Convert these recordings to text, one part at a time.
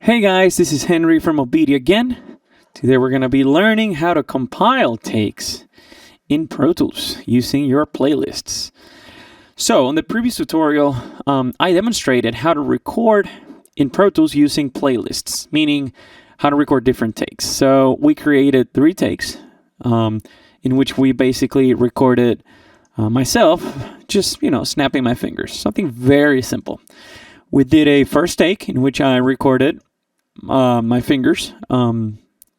Hey guys, this is Henry from OBEDIA again. Today we're going to be learning how to compile takes in Pro Tools using your playlists. So in the previous tutorial, I demonstrated how to record in Pro Tools using playlists, meaning how to record different takes. So we created 3 takes in which we basically recorded myself just, snapping my fingers, something very simple. We did a first take in which I recorded my fingers,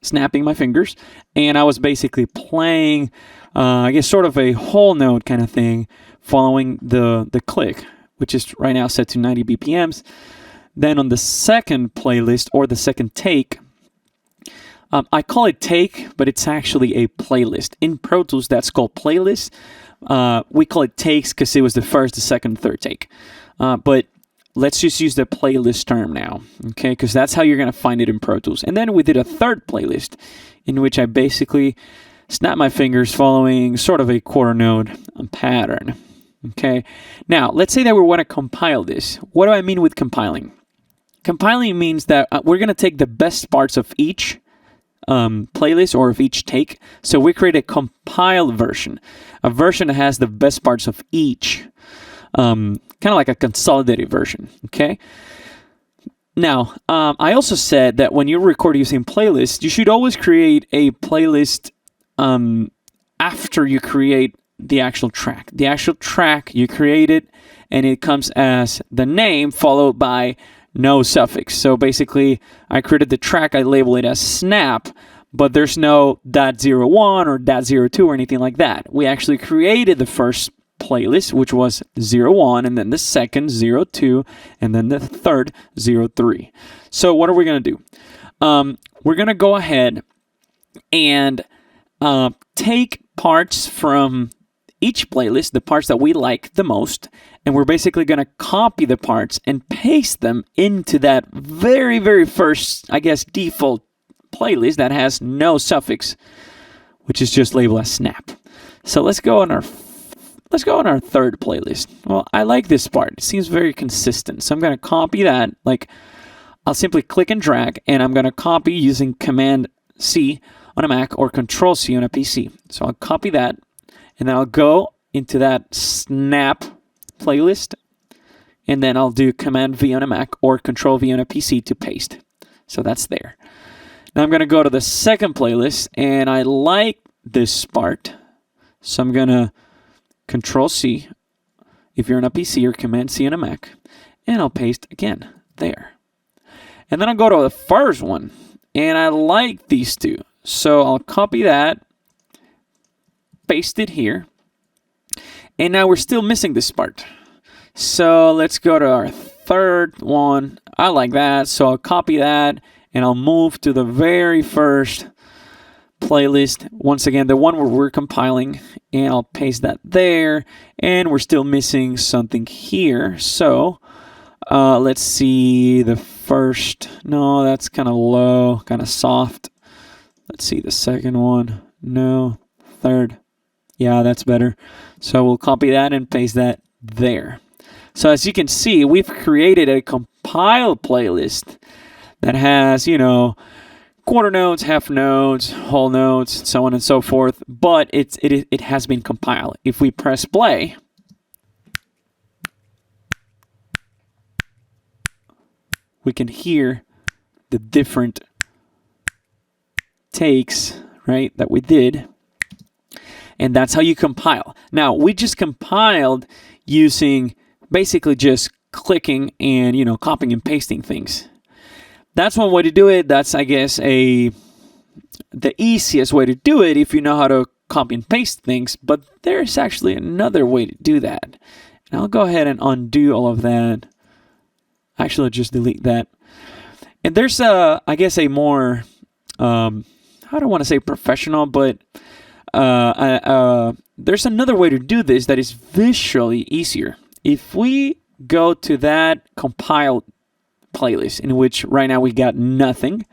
snapping my fingers, and I was basically playing, I guess, sort of a whole note kind of thing, following the click, which is right now set to 90 BPMs. Then on the second playlist, or the second take, I call it take, but it's actually a playlist. In Pro Tools, that's called playlist. We call it takes because it was the first, the second, third take. But let's just use the playlist term now, okay? Because that's how you're going to find it in Pro Tools. And then we did a third playlist in which I basically snap my fingers following sort of a quarter note pattern, okay? Now, let's say that we want to compile this. What do I mean with compiling? Compiling means that we're going to take the best parts of each playlist or of each take. So we create a compiled version, a version that has the best parts of each, kind of like a consolidated version, okay? Now, I also said that when you record using playlists, you should always create a playlist after you create the actual track. The actual track, you create it, and it comes as the name followed by no suffix. So basically, I created the track, I label it as snap, but there's no .01 or .02 or anything like that. We actually created the first playlist, which was 01, and then the second 02, and then the third 03. So what are we going to do? We're going to go ahead and take parts from each playlist, the parts that we like the most, and we're basically going to copy the parts and paste them into that very, very first, I guess, default playlist that has no suffix, which is just labeled as snap. So let's go on our third playlist. Well, I like this part. It seems very consistent. So I'm going to copy that. Like, I'll simply click and drag, and I'm going to copy using Command C on a Mac or Control C on a PC. So I'll copy that, and then I'll go into that snap playlist, and then I'll do Command V on a Mac or Control V on a PC to paste. So that's there. Now I'm going to go to the second playlist, and I like this part. So I'm going to Control C if you're on a PC, or Command C on a Mac, and I'll paste again there. And then I'll go to the first one, and I like these two. So I'll copy that, paste it here, and now we're still missing this part. So let's go to our third one. I like that, so I'll copy that, and I'll move to the very first playlist, once again the one where we're compiling, and I'll paste that there, and we're still missing something here. So let's see the first. No, that's kind of low, kind of soft. Let's see the second one. No. Third. Yeah, that's better. So we'll copy that and paste that there. So as you can see, we've created a compiled playlist that has, quarter notes, half notes, whole notes, so on and so forth, but it has been compiled. If we press play, we can hear the different takes, right, that we did, and that's how you compile. Now, we just compiled using basically just clicking and, copying and pasting things. That's one way to do it. That's, I guess, the easiest way to do it if you know how to copy and paste things. But there's actually another way to do that. And I'll go ahead and undo all of that. Actually, I'll just delete that. And there's, I guess, a more, I don't want to say professional, but there's another way to do this that is visually easier. If we go to that compiled playlist, in which right now we got nothing,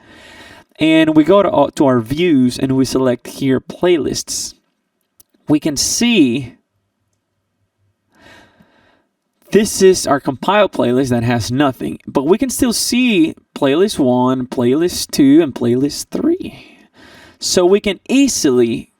and we go to our views and we select here playlists, we can see This is our compile playlist that has nothing, but we can still see playlist 1, playlist 2, and playlist 3. So we can easily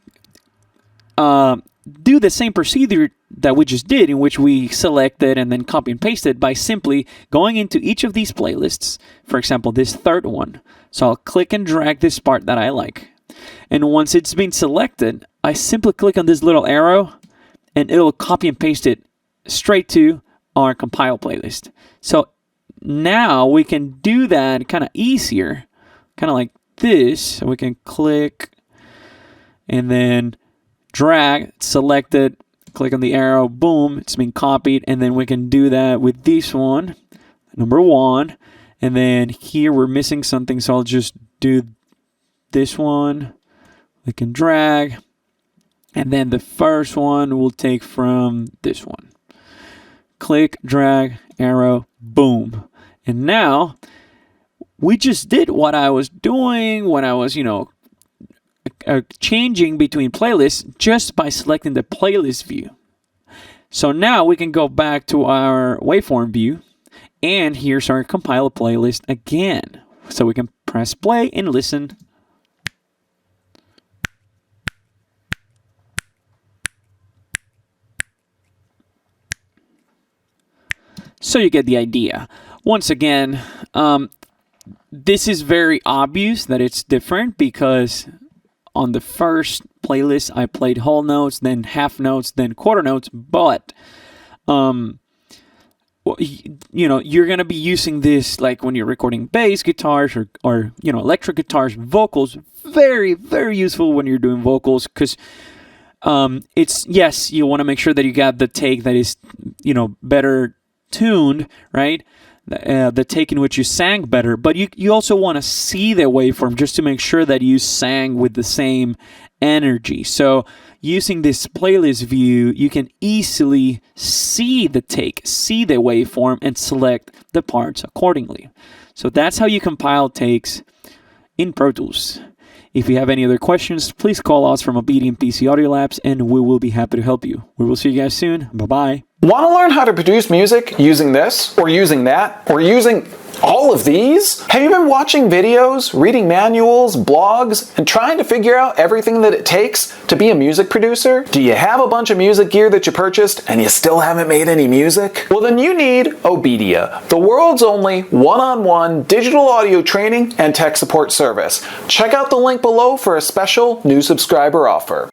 do the same procedure that we just did, in which we selected and then copy and pasted by simply going into each of these playlists. For example, this third one. So I'll click and drag this part that I like. And once it's been selected, I simply click on this little arrow and it'll copy and paste it straight to our compile playlist. So now we can do that kind of easier, kind of like this. So we can click and then drag, select it, click on the arrow, boom, it's been copied. And then we can do that with this one, number 1. And then here we're missing something, so I'll just do this one, click and drag. And then the first one we'll take from this one. Click, drag, arrow, boom. And now we just did what I was doing when I was, changing between playlists just by selecting the playlist view. So now we can go back to our waveform view, and here's our compile playlist again. So we can press play and listen. So you get the idea. Once again, this is very obvious that it's different because on the first playlist I played whole notes, then half notes, then quarter notes. But you're gonna be using this like when you're recording bass guitars or electric guitars, vocals. Very, very useful when you're doing vocals because it's, yes, you want to make sure that you got the take that is better tuned, right? The take in which you sang better, but you also want to see the waveform just to make sure that you sang with the same energy. So using this playlist view, you can easily see the take, see the waveform, and select the parts accordingly. So that's how you compile takes in Pro Tools. If you have any other questions, please call us from OBEDIA PC Audio Labs, and we will be happy to help you. We will see you guys soon. Bye-bye. Want to learn how to produce music using this, or using that, or using all of these? Have you been watching videos, reading manuals, blogs, and trying to figure out everything that it takes to be a music producer? Do you have a bunch of music gear that you purchased and you still haven't made any music? Well, then you need OBEDIA, the world's only one-on-one digital audio training and tech support service. Check out the link below for a special new subscriber offer.